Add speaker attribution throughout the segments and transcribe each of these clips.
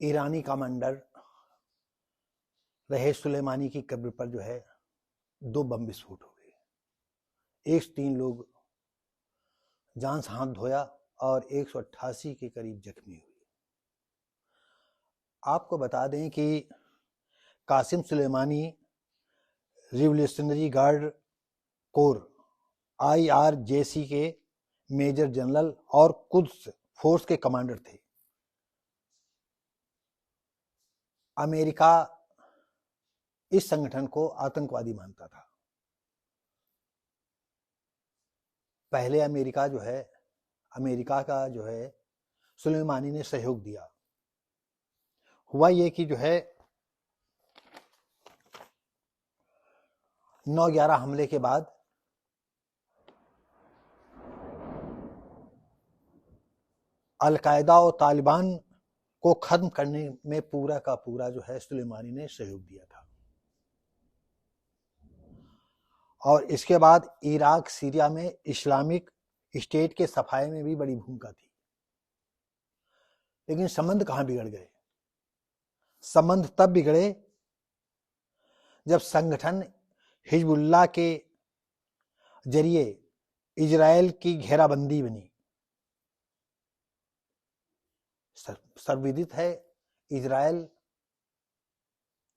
Speaker 1: ईरानी commander रहे सुलेमानी की कब्र पर जो है 2 बम विस्फोट हो गए। 103 लोग जान से हाथ धोया और 188 के करीब जख्मी हुए। आपको बता दें कि Qasem Soleimani revolutionary guard corps IRGC के मेजर जनरल और कुद्स फोर्स के कमांडर थे। अमेरिका इस संगठन को आतंकवादी मानता था। पहले अमेरिका का जो है सुलेमानी ने सहयोग दिया। हुआ ये कि जो है 9/11 हमले के बाद अल-कायदा और तालिबान को खत्म करने में पूरा का पूरा जो है सुलेमानी ने सहयोग दिया था। और इसके बाद इराक सीरिया में इस्लामिक स्टेट के सफाए में भी बड़ी भूमिका थी। लेकिन संबंध कहां बिगड़ गए? संबंध तब बिगड़े जब संगठन हिजबुल्लाह के जरिए इजराइल की घेराबंदी बनी। सर्वविदित है, इजराइल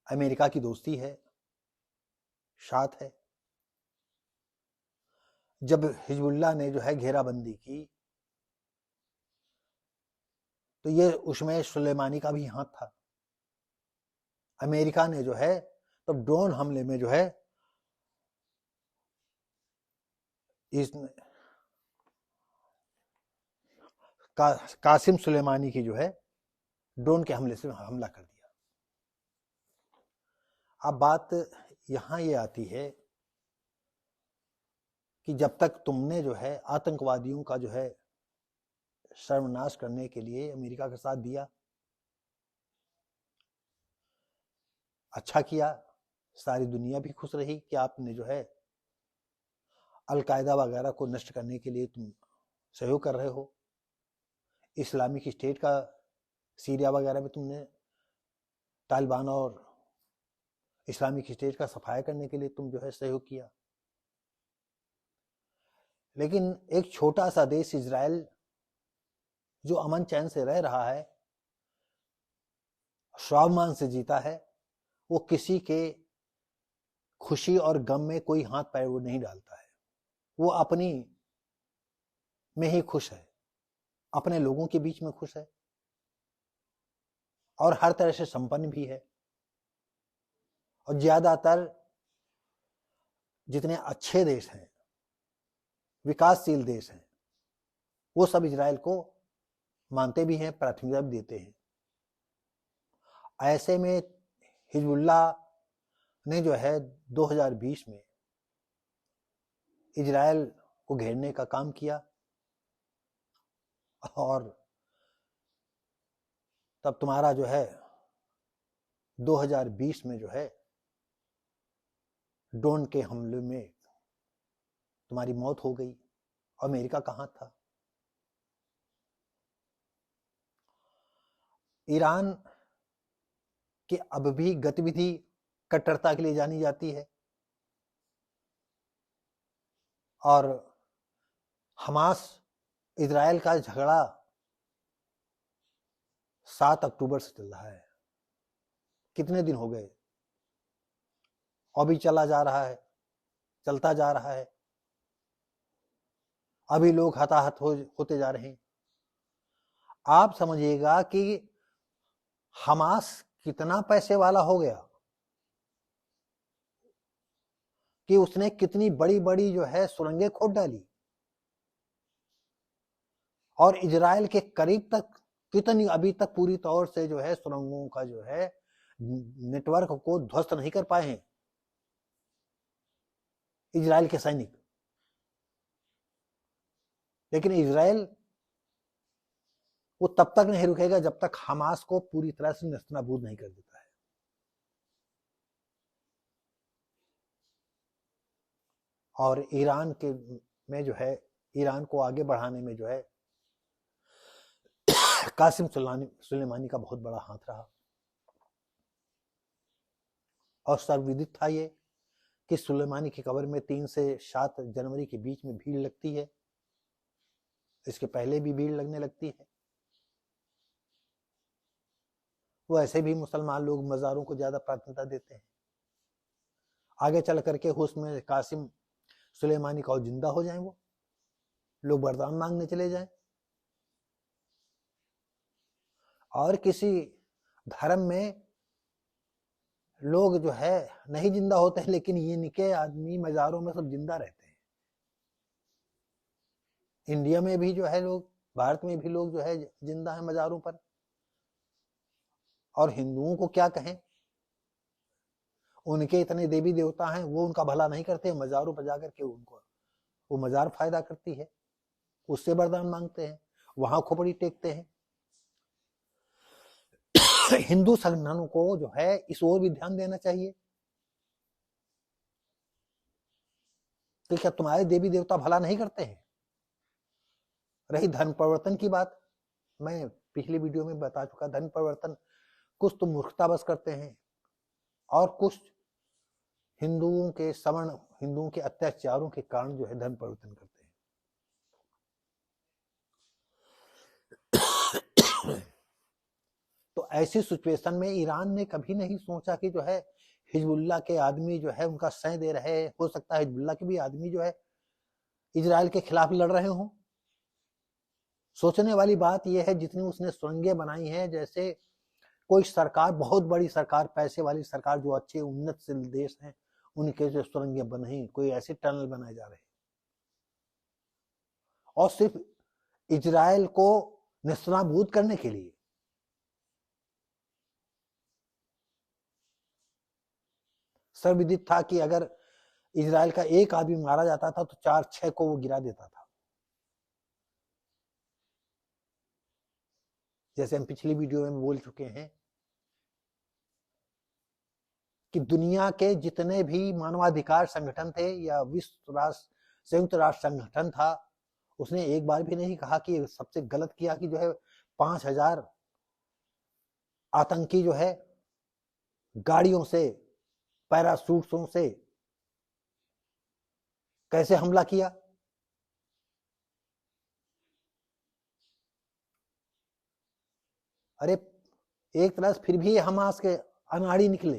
Speaker 1: अमेरिका की दोस्ती है, साथ है। जब हिजबुल्लाह ने जो है घेराबंदी की तो ये उसमें सुलेमानी का भी हाथ था। अमेरिका ने जो है तो ड्रोन हमले में जो है इस कासिम सुलेमानी की जो है ड्रोन के हमले से हमला कर दिया। अब बात यहां ये आती है कि जब तक तुमने जो है आतंकवादियों का जो है सर्वनाश करने के लिए अमेरिका का साथ दिया, अच्छा किया, सारी दुनिया भी खुश रही कि आपने जो है अल-कायदा वगैरह को नष्ट करने के लिए तुम सहयोग कर रहे हो। इस्लामिक स्टेट का सीरिया वगैरह में तुमने तालिबान और इस्लामिक स्टेट का सफाया करने के लिए तुम जो है सहयोग किया। लेकिन एक छोटा सा देश इजराइल जो अमन चैन से रह रहा है, स्वाभिमान से जीता है, वो किसी के खुशी और गम में कोई हाथ पैर वो नहीं डालता है। वो अपनी में ही खुश है, अपने लोगों के बीच में खुश है और हर तरह से संपन्न भी है। और ज्यादातर जितने अच्छे देश हैं, विकासशील देश हैं, वो सब इजराइल को मानते भी हैं, प्राथमिकता भी देते हैं। ऐसे में हिजबुल्लाह ने जो है 2020 में इजराइल को घेरने का काम किया और तब तुम्हारा जो है 2020 में जो है ड्रोन के हमले में तुम्हारी मौत हो गई। अमेरिका कहां था? ईरान की अब भी गतिविधि कट्टरता के लिए जानी जाती है और हमास इजराइल का झगड़ा 7 अक्टूबर से चल रहा है। कितने दिन हो गए? अभी चला जा रहा है, चलता जा रहा है। अभी लोग हताहत होते जा रहे हैं। आप समझिएगा कि हमास कितना पैसे वाला हो गया कि उसने कितनी बड़ी बड़ी जो है सुरंगें खोद डाली और इजराइल के करीब तक कितनी अभी तक पूरी तौर से जो है सुरंगों का जो है नेटवर्क को ध्वस्त नहीं कर पाए हैं इजराइल के सैनिक। लेकिन इजराइल वो तब तक नहीं रुकेगा जब तक हमास को पूरी तरह से नेस्तनाबूद नहीं कर देता है। और ईरान के में जो है ईरान को आगे बढ़ाने में जो है कासिम सुलेमानी का बहुत बड़ा हाथ रहा। और सर्वविदित था ये कि सुलेमानी की कब्र में 3 से 7 जनवरी के बीच में भीड़ लगती है। इसके पहले भी भीड़ लगने लगती है। वो ऐसे भी मुसलमान लोग मज़ारों को ज्यादा प्राथमिकता देते हैं। आगे चल करके उसमें कासिम सुलेमानी का जिंदा हो जाए, वो लोग वरदान मांगने चले जाएं। और किसी धर्म में लोग जो है नहीं जिंदा होते हैं, लेकिन ये इनके आदमी मज़ारों में सब जिंदा रहते हैं। इंडिया में भी जो है लोग, भारत में भी लोग जो है जिंदा है मज़ारों पर। और हिंदुओं को क्या कहें, उनके इतने देवी देवता हैं, वो उनका भला नहीं करते। मज़ारों पर जाकर के उनको वो मज़ार फायदा करती है, उससे वरदान मांगते हैं, वहां खोपड़ी टेकते हैं। हिंदू संगठनों को जो है इस ओर भी ध्यान देना चाहिए कि क्या तुम्हारे देवी देवता भला नहीं करते हैं। रही धर्म परिवर्तन की बात, मैं पिछली वीडियो में बता चुका, धर्म परिवर्तन कुछ तो मूर्खतावश करते हैं और कुछ हिंदुओं के सवर्ण, हिंदुओं के अत्याचारों के कारण जो है धर्म परिवर्तन करते हैं। तो ऐसी सिचुएशन में ईरान ने कभी नहीं सोचा कि जो है हिजबुल्लाह के आदमी जो है उनका सह दे रहे, हो सकता है हिजबुल्लाह के भी आदमी जो है इजराइल के खिलाफ लड़ रहे हों। सोचने वाली बात यह है, जितनी उसने सुरंगें बनाई हैं, जैसे कोई सरकार, बहुत बड़ी सरकार, पैसे वाली सरकार, जो अच्छे उन्नतशील देश हैं, उनके जो सुरंगें बनी, कोई ऐसे टनल बनाए जा रहे हैं। और सिर्फ इजराइल को नेस्तनाबूद करने के लिए। सर्वविदित था कि अगर इजराइल का एक आदमी मारा जाता था तो 4-6 को वो गिरा देता था। जैसे हम पिछली वीडियो में बोल चुके हैं कि दुनिया के जितने भी मानवाधिकार संगठन थे या संयुक्त राष्ट्र संगठन था, उसने एक बार भी नहीं कहा कि सबसे गलत किया कि जो है 5,000 आतंकी जो है गाड़ियों से, पैराशूटों से कैसे हमला किया। अरे एक तरह से फिर भी हमास के अनाड़ी निकले।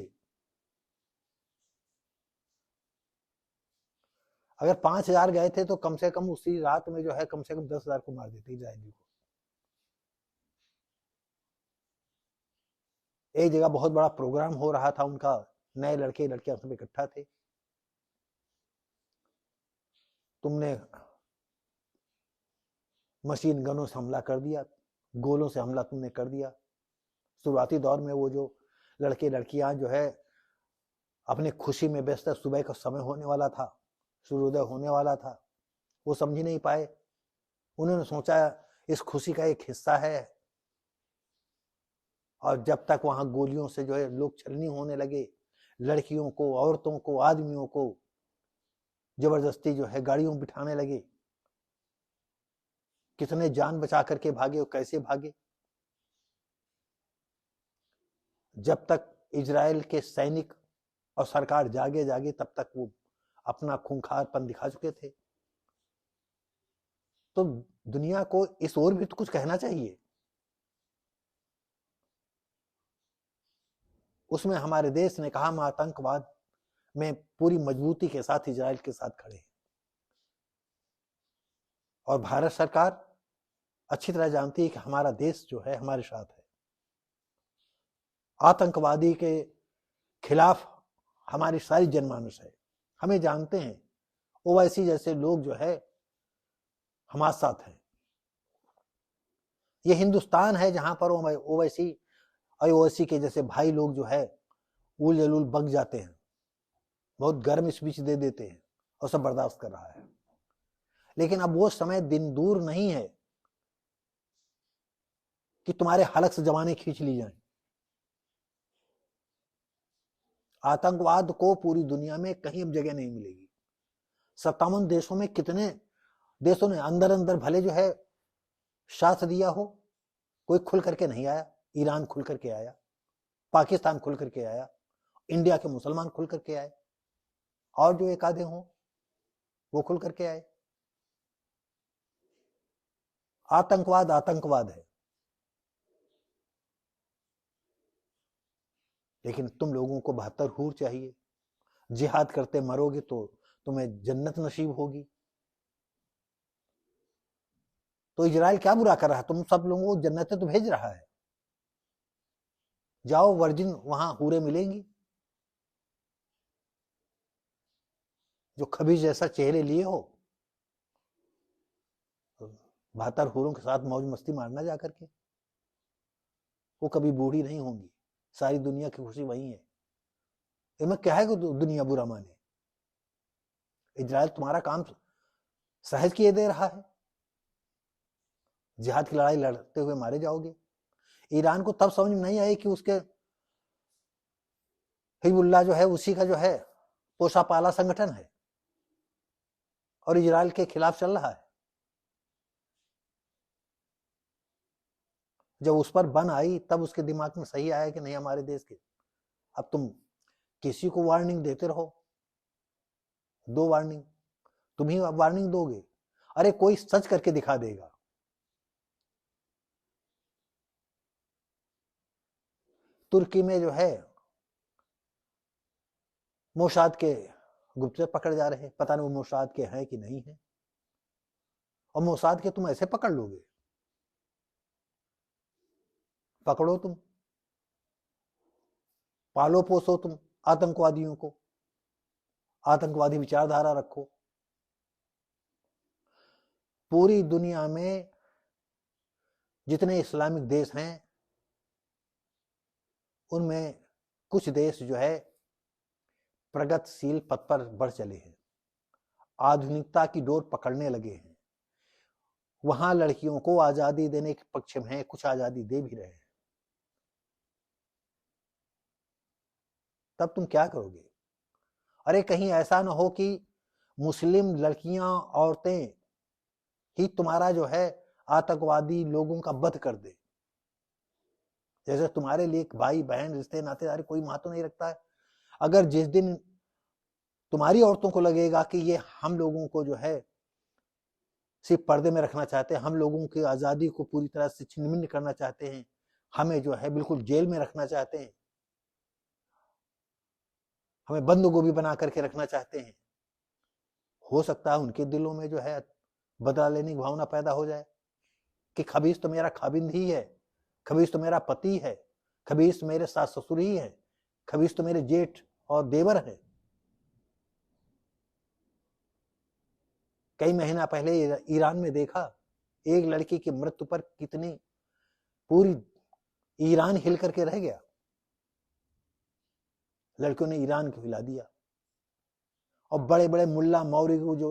Speaker 1: अगर 5,000 गए थे तो कम से कम उसी रात में जो है कम से कम 10,000 को मार देते इजरायली को। एक जगह बहुत बड़ा प्रोग्राम हो रहा था उनका, नए लड़के लड़कियां सब इकट्ठा थे। तुमने मशीन गनों से हमला कर दिया, गोलों से हमला तुमने कर दिया। शुरुआती दौर में वो जो लड़के लड़कियां जो है अपनी खुशी में व्यस्त, सुबह का समय होने वाला था, सूर्योदय होने वाला था, वो समझ नहीं पाए। उन्होंने सोचा इस खुशी का एक हिस्सा है, और जब तक वहां गोलियों से जो है लोग छलनी होने लगे, लड़कियों को, औरतों को, आदमियों को जबरदस्ती जो है गाड़ियों में बिठाने लगे। कितने जान बचा करके भागे और कैसे भागे। जब तक इजराइल के सैनिक और सरकार जागे तब तक वो अपना खूंखारपन दिखा चुके थे। तो दुनिया को इस ओर भी तो कुछ कहना चाहिए। उसमें हमारे देश ने कहा हम आतंकवाद में पूरी मजबूती के साथ इजराइल के साथ खड़े हैं। और भारत सरकार अच्छी तरह जानती है कि हमारा देश जो है हमारे साथ है। आतंकवादी के खिलाफ हमारी सारी जनमानस है, हमें जानते हैं। ओवैसी जैसे लोग जो है हमारे साथ हैं। ये हिंदुस्तान है जहां पर ओवैसी ओवैसी के जैसे भाई लोग जो है उल जलूल बग जाते हैं, बहुत गर्म स्पीच दे देते हैं और सब बर्दाश्त कर रहा है। लेकिन अब वो समय दिन दूर नहीं है कि तुम्हारे हलक से जवानें खींच ली जाएं। आतंकवाद को पूरी दुनिया में कहीं अब जगह नहीं मिलेगी। 57 देशों में कितने देशों ने अंदर अंदर भले जो है साथ दिया हो, कोई खुल करके नहीं आया। ईरान खुल करके आया, पाकिस्तान खुल करके आया, इंडिया के मुसलमान खुल करके आए, और जो एक आधे हों वो खुल करके आए। आतंकवाद आतंकवाद है, लेकिन तुम लोगों को 72 हूर चाहिए। जिहाद करते मरोगे तो तुम्हें जन्नत नसीब होगी। तो इजराइल क्या बुरा कर रहा है? तुम सब लोगों को जन्नत तो भेज रहा है। जाओ, वर्जिन वहां हूरें मिलेंगी, जो खबीज जैसा चेहरे लिए हो। 72 हूरों के साथ मौज मस्ती मारना जा करके। वो कभी बूढ़ी नहीं होंगी, सारी दुनिया की खुशी वही है। इनमें क्या है कि दुनिया बुरा माने? इजराइल तुम्हारा काम सहज किए दे रहा है। जिहाद की लड़ाई लड़ते हुए मारे जाओगे। ईरान को तब समझ में नहीं आई कि उसके हिजबुल्लाह जो है उसी का जो है पोसा पाला संगठन है और इजराइल के खिलाफ चल रहा है। जब उस पर बन आई तब उसके दिमाग में सही आया कि नहीं, हमारे देश के। अब तुम किसी को वार्निंग देते रहो, दो वार्निंग, तुम ही वार्निंग दोगे। अरे कोई सच करके दिखा देगा। तुर्की में जो है मोसाद के गुप्तचर पकड़ जा रहे हैं, पता नहीं वो मोसाद के हैं कि नहीं है। और मोसाद के तुम ऐसे पकड़ लोगे? पकड़ो तुम, पालो पोसो तुम आतंकवादियों को, आतंकवादी विचारधारा रखो। पूरी दुनिया में जितने इस्लामिक देश हैं उनमें कुछ देश जो है प्रगतिशील पथ पर बढ़ चले हैं, आधुनिकता की डोर पकड़ने लगे हैं। वहां लड़कियों को आजादी देने के पक्ष में है, कुछ आजादी दे भी रहे हैं। तब तुम क्या करोगे? अरे कहीं ऐसा ना हो कि मुस्लिम लड़कियां औरतें ही तुम्हारा जो है आतंकवादी लोगों का वध कर दे। जैसे तुम्हारे लिए भाई बहन रिश्ते नातेदारी कोई महत्व नहीं रखता है। अगर जिस दिन तुम्हारी औरतों को लगेगा कि ये हम लोगों को जो है सिर्फ पर्दे में रखना चाहते हैं, हम लोगों की आजादी को पूरी तरह से छिन्न-भिन्न करना चाहते हैं, हमें जो है बिल्कुल जेल में रखना चाहते हैं, हमें बंद गोभी बना करके रखना चाहते हैं, हो सकता है उनके दिलों में जो है बदला लेने की भावना पैदा हो जाए कि खबीस तो मेरा खाबिंद ही है, खबीस तो मेरा पति है, खबीस मेरे सास ससुर ही है, खबीस तो मेरे जेठ और देवर है। कई महीना पहले ईरान में देखा, एक लड़की की मृत्यु पर कितनी पूरी ईरान हिल करके रह गया। लड़कियों ने ईरान को हिला दिया और बड़े बड़े मुल्ला मौलवी को जो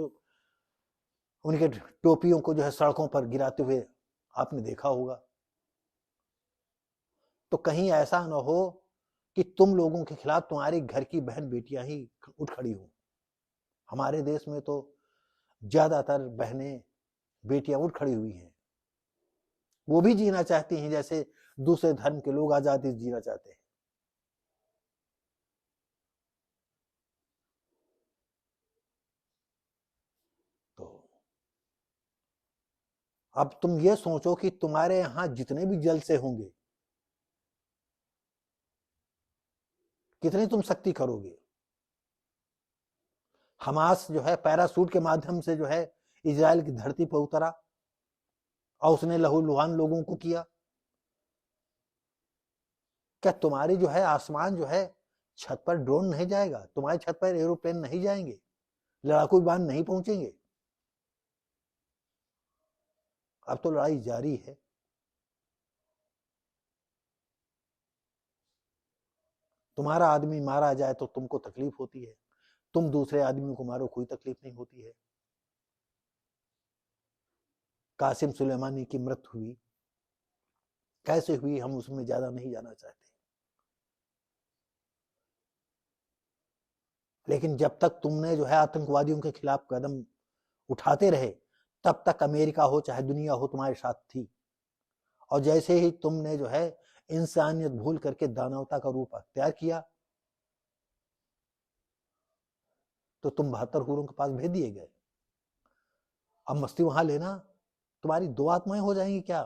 Speaker 1: उनके टोपियों को जो है सड़कों पर गिराते हुए आपने देखा होगा। तो कहीं ऐसा ना हो कि तुम लोगों के खिलाफ तुम्हारे घर की बहन बेटियां ही उठ खड़ी हो। हमारे देश में तो ज्यादातर बहनें बेटियां उठ खड़ी हुई हैं, वो भी जीना चाहती हैं जैसे दूसरे धर्म के लोग आजादी जीना चाहते हैं। तो अब तुम ये सोचो कि तुम्हारे यहां जितने भी जलसे होंगे, कितनी तुम सख्ती करोगे। हमास जो है पैरासूट के माध्यम से जो है इजराइल की धरती पर उतरा और उसने लहूलुहान लोगों को किया। क्या तुम्हारी जो है आसमान जो है छत पर ड्रोन नहीं जाएगा? तुम्हारी छत पर एरोप्लेन नहीं जाएंगे? लड़ाकू विमान नहीं पहुंचेंगे? अब तो लड़ाई जारी है। तुम्हारा आदमी मारा जाए तो तुमको तकलीफ होती है, तुम दूसरे आदमी को मारो कोई तकलीफ नहीं होती है। कासिम सुलेमानी की मृत्यु हुई, कैसे हुई हम उसमें ज्यादा नहीं जाना चाहते, लेकिन जब तक तुमने जो है आतंकवादियों के खिलाफ कदम उठाते रहे, तब तक अमेरिका हो चाहे दुनिया हो तुम्हारे साथ थी। और जैसे ही तुमने जो है इंसानियत भूल करके दानवता का रूप अख्तियार किया तो तुम 72 हूरों के पास भेज दिए गए। अब मस्ती वहां लेना, तुम्हारी दो आत्माएं हो जाएंगी क्या?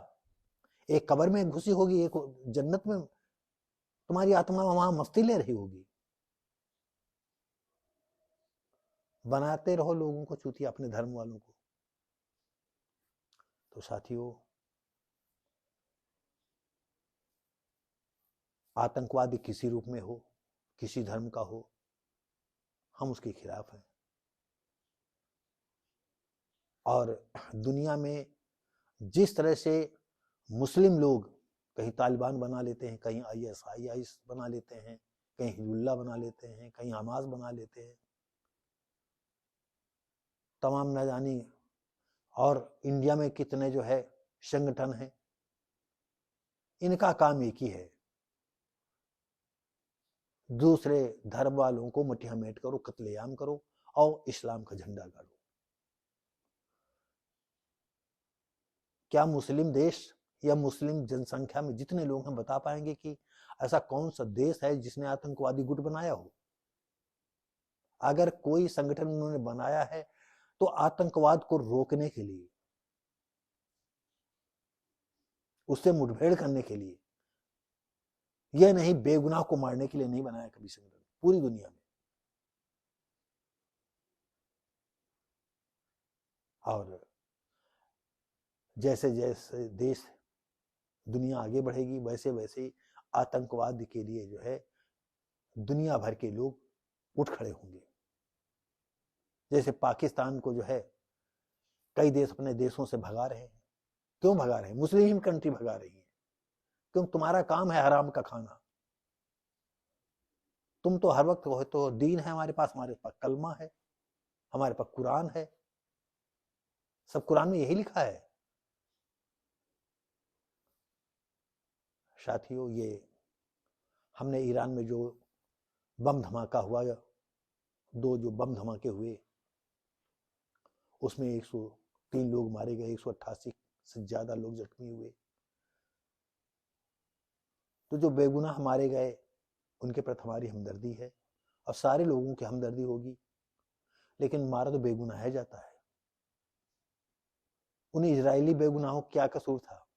Speaker 1: एक कब्र में घुसी होगी, एक जन्नत में तुम्हारी आत्मा वहां मस्ती ले रही होगी। बनाते रहो लोगों को चूतिया, अपने धर्म वालों को। तो साथियों, आतंकवादी किसी रूप में हो, किसी धर्म का हो, हम उसके खिलाफ हैं। और दुनिया में जिस तरह से मुस्लिम लोग कहीं तालिबान बना लेते हैं, कहीं ISIS बना लेते हैं, कहीं हिजबुल्लाह बना लेते हैं, कहीं हमास बना लेते हैं, तमाम न जानी, और इंडिया में कितने जो है संगठन हैं, इनका काम एक ही है, दूसरे धर्म वालों को मुठ्ठियामेट करो, कत्लेआम करो और इस्लाम का झंडा गाड़ो। क्या मुस्लिम देश या मुस्लिम जनसंख्या में जितने लोग हैं बता पाएंगे कि ऐसा कौन सा देश है जिसने आतंकवादी गुट बनाया हो? अगर कोई संगठन उन्होंने बनाया है तो आतंकवाद को रोकने के लिए, उससे मुठभेड़ करने के लिए, यह नहीं बेगुनाह को मारने के लिए नहीं बनाया कभी संगठन पूरी दुनिया में। और जैसे जैसे देश दुनिया आगे बढ़ेगी वैसे वैसे आतंकवाद के लिए जो है दुनिया भर के लोग उठ खड़े होंगे। जैसे पाकिस्तान को जो है कई देश अपने देशों से भगा रहे हैं। क्यों भगा रहे हैं? मुस्लिम कंट्री भगा रही है। क्यों? तुम्हारा काम है हराम का खाना। तुम तो हर वक्त हो तो दीन है हमारे पास कलमा है, हमारे पास कुरान है, सब कुरान में यही लिखा है। साथियों, ये हमने ईरान में जो बम धमाका हुआ, दो जो बम धमाके हुए, उसमें 103 लोग मारे गए, 188 से ज्यादा लोग जख्मी हुए। तो जो बेगुनाह मारे गए उनके प्रति हमारी हमदर्दी है और सारे लोगों की हमदर्दी होगी, लेकिन मारा तो बेगुनाह जाता है। उन इजरायली बेगुनाहों क्या कसूर था?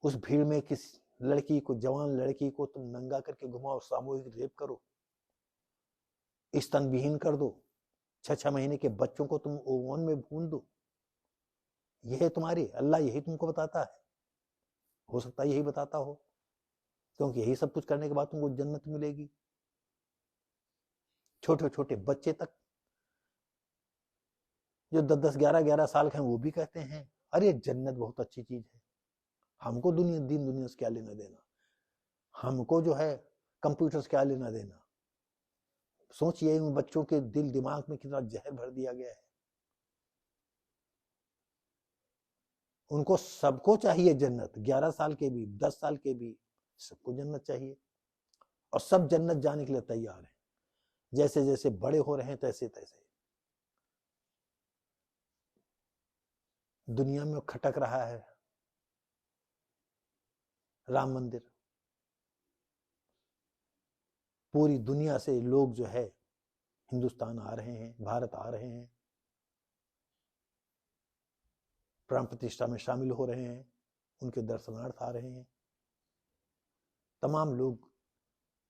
Speaker 1: उस भीड़ में किस लड़की को, जवान लड़की को तुम नंगा करके घुमाओ, सामूहिक रेप करो, स्तनविहीन कर दो, 6-6 महीने के बच्चों को तुम ओवन में भून दो। यह तुम्हारी अल्लाह यही तुमको बताता है? हो सकता है यही बताता हो, क्योंकि यही सब कुछ करने के बाद तुमको जन्नत मिलेगी। छोटे छोटे बच्चे तक जो 10-10, 11-11 साल के हैं वो भी कहते हैं अरे जन्नत बहुत अच्छी चीज है, हमको दीन दुनिया से क्या लेना देना, हमको जो है कंप्यूटर से क्या लेना देना। सोचिए उन बच्चों के दिल दिमाग में कितना जहर भर दिया गया है। उनको सबको चाहिए जन्नत, 11 साल के भी, 10 साल के भी, सबको जन्नत चाहिए और सब जन्नत जाने के लिए तैयार हैं। जैसे जैसे बड़े हो रहे हैं तैसे तैसे दुनिया में खटक रहा है राम मंदिर। पूरी दुनिया से लोग जो है हिंदुस्तान आ रहे हैं, भारत आ रहे हैं, प्राण प्रतिष्ठा में शामिल हो रहे हैं, उनके दर्शनार्थ आ रहे हैं। तमाम लोग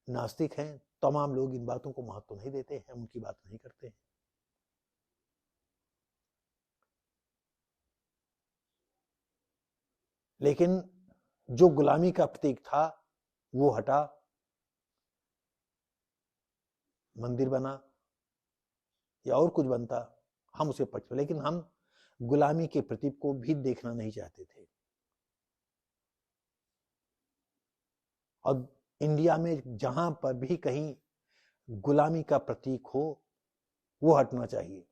Speaker 1: नास्तिक हैं, तमाम लोग इन बातों को महत्व नहीं देते हैं, उनकी बात नहीं करते हैं। लेकिन जो गुलामी का प्रतीक था वो हटा, मंदिर बना या और कुछ बनता, हम उसे पक्ष, लेकिन हम गुलामी के प्रतीक को भी देखना नहीं चाहते थे। और इंडिया में जहां पर भी कहीं गुलामी का प्रतीक हो वो हटना चाहिए।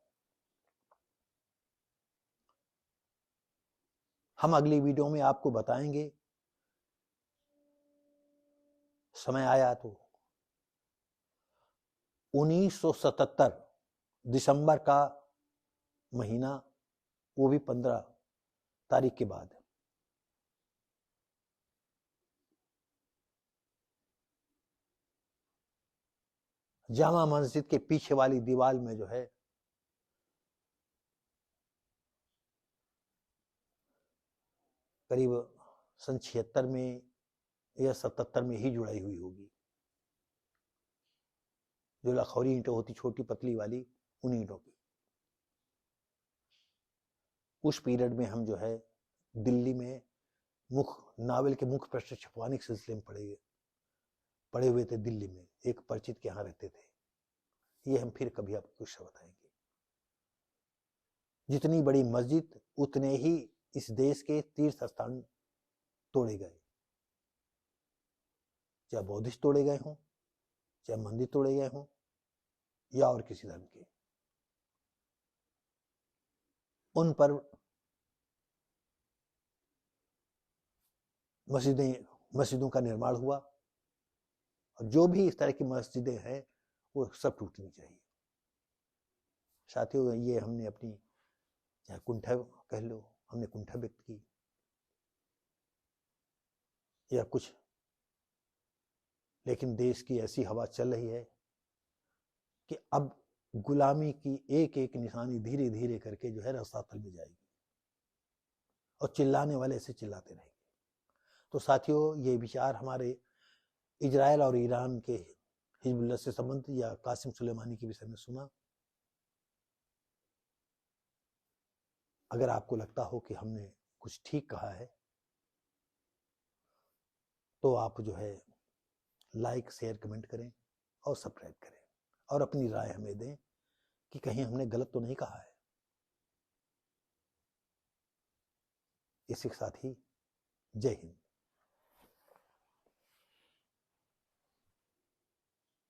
Speaker 1: हम अगली वीडियो में आपको बताएंगे, समय आया तो 1977 दिसंबर का महीना, वो भी 15 तारीख के बाद जामा मस्जिद के पीछे वाली दीवार में जो है करीब सन 76 में या 77 में ही जुड़ाई हुई होगी। जो लखौरी ईंटें होती छोटी पतली वाली, उन ईंटों की। उस पीरियड में हम जो है दिल्ली में नावल के मुख्य पृष्ठ छपवाने के सिलसिले में पड़े हुए थे। दिल्ली में एक परिचित के यहाँ रहते थे। ये हम फिर कभी आपको कुछ बताएंगे। जितनी बड़ी मस्जिद उतने ही इस देश के तीर्थ स्थान तोड़े गए, चाहे बौद्धिस्ट तोड़े गए हों, चाहे मंदिर तोड़े गए हों, या और किसी धर्म के। उन पर मस्जिदों का निर्माण हुआ, और जो भी इस तरह की मस्जिदें हैं वो सब टूटनी चाहिए। साथियों, ये हमने अपनी चाहे कुंठा कह लो, हमने कुंठा व्यक्त की या कुछ, लेकिन देश की ऐसी हवा चल रही है कि अब गुलामी की एक एक निशानी धीरे धीरे करके जो है रसातल में जाएगी, और चिल्लाने वाले ऐसे चिल्लाते रहेंगे। तो साथियों, ये विचार हमारे इजराइल और ईरान के हिजबुल्लाह से संबंधित या कासिम सुलेमानी के विषय में सुना। अगर आपको लगता हो कि हमने कुछ ठीक कहा है तो आप जो है लाइक, शेयर, कमेंट करें और सब्सक्राइब करें, और अपनी राय हमें दें कि कहीं हमने गलत तो नहीं कहा है। इसी के साथ ही जय हिंद।